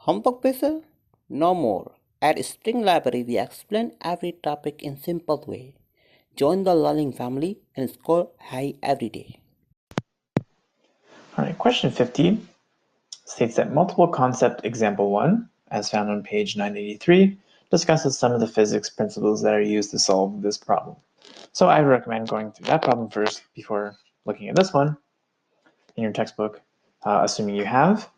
Homework pressure? No more. At Spring Library, we explain every topic in simple way. Join the learning family and score high every day. All right, question 50 states that multiple concept example 1, as found on page 983, discusses some of the physics principles that are used to solve this problem. So I recommend going through that problem first before looking at this one in your textbook, assuming you have.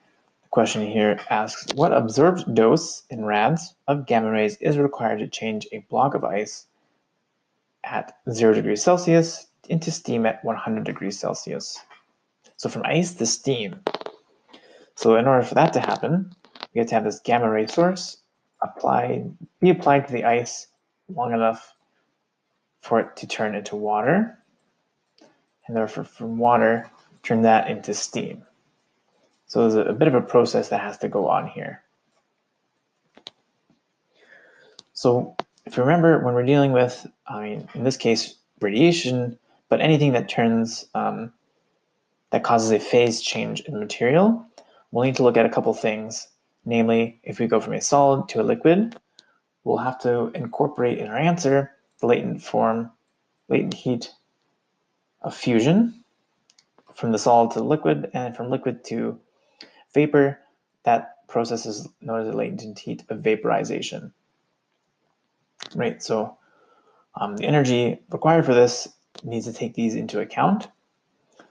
The question here asks, what observed dose in rads of gamma rays is required to change a block of ice at 0 degrees Celsius into steam at 100 degrees Celsius? So from ice to steam. So in order for that to happen, we have to have this gamma ray source be applied to the ice long enough for it to turn into water, and therefore from water, turn that into steam. So there's a bit of a process that has to go on here. So if you remember, when we're dealing with, in this case, radiation, but anything that turns, that causes a phase change in material, we'll need to look at a couple things. Namely, if we go from a solid to a liquid, we'll have to incorporate in our answer the latent heat of fusion from the solid to the liquid, and from liquid to vapor. That process is known as the latent heat of vaporization. Right, so the energy required for this needs to take these into account.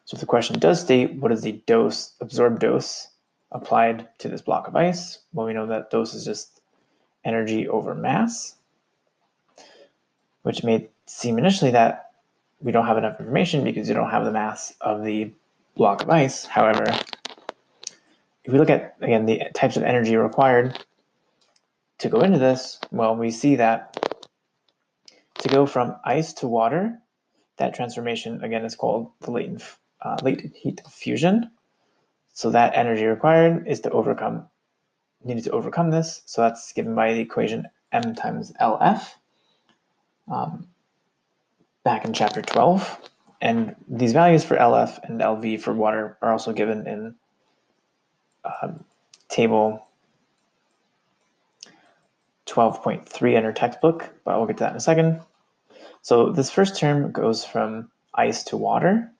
So if the question does state what is the dose, absorbed dose, applied to this block of ice, well, we know that dose is just energy over mass, which may seem initially that we don't have enough information because you don't have the mass of the block of ice. However, if we look at, again, the types of energy required to go into this, well, we see that to go from ice to water, that transformation, again, is called the latent heat of fusion. So that energy required is needed to overcome this. So that's given by the equation m times LF back in chapter 12. And these values for LF and LV for water are also given in table 12.3 in our textbook, but we'll get to that in a second. So this first term goes from ice to water.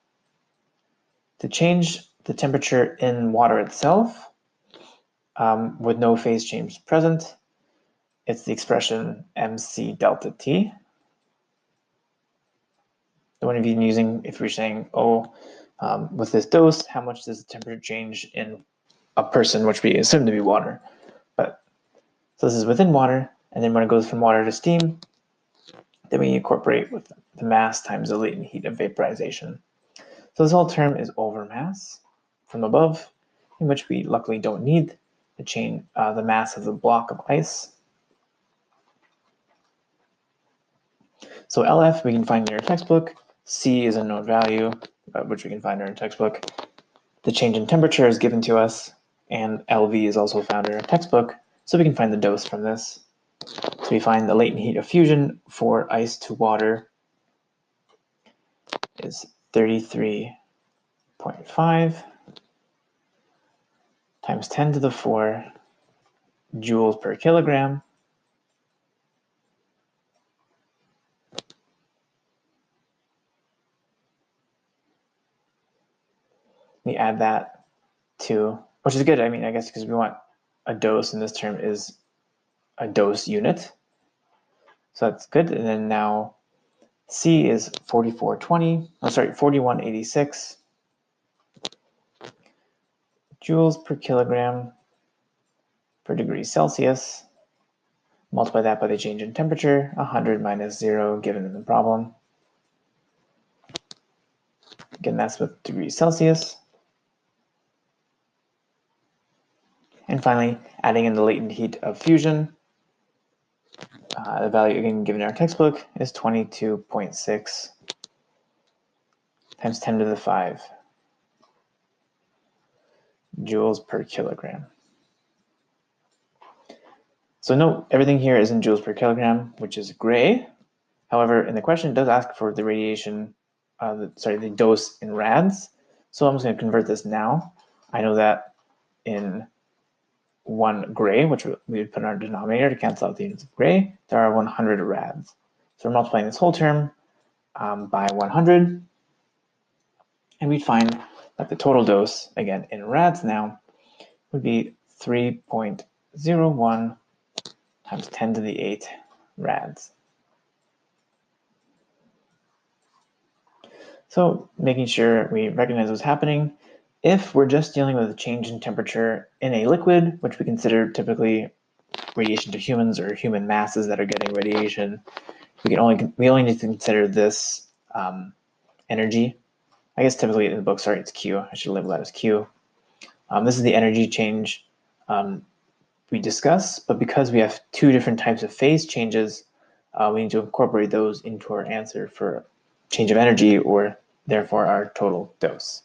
To change the temperature in water itself with no phase change present, it's the expression mc delta t. The one you've been using if you're saying, with this dose, how much does the temperature change in a person, which we assume to be water. So this is within water, and then when it goes from water to steam, then we incorporate with the mass times the latent heat of vaporization. So this whole term is over mass from above, in which we luckily don't need the mass of the block of ice. So LF we can find in our textbook. C is a known value, which we can find in our textbook. The change in temperature is given to us, and LV is also found in our textbook, so we can find the dose from this. So we find the latent heat of fusion for ice to water is 33.5 times 10 to the 4 joules per kilogram. We add that to, which is good, I guess, because we want a dose, and this term is a dose unit. So that's good. And then now C is 4186 joules per kilogram per degree Celsius. Multiply that by the change in temperature, 100 minus 0 given in the problem. Again, that's with degrees Celsius. And finally, adding in the latent heat of fusion. The value, again, given in our textbook is 22.6 times 10 to the 5 joules per kilogram. So note, everything here is in joules per kilogram, which is gray. However, in the question, it does ask for the radiation, the dose in rads. So I'm just going to convert this now. I know that in 1 gray, which we would put in our denominator to cancel out the units of gray, there are 100 rads. So we're multiplying this whole term by 100, and we'd find that the total dose, again in rads now, would be 3.01 times 10 to the 8 rads. So making sure we recognize what's happening. If we're just dealing with a change in temperature in a liquid, which we consider typically radiation to humans or human masses that are getting radiation, we only need to consider this energy. I guess typically in the book, sorry, it's Q. I should label that as Q. This is the energy change we discuss, but because we have two different types of phase changes, we need to incorporate those into our answer for change of energy, or therefore our total dose.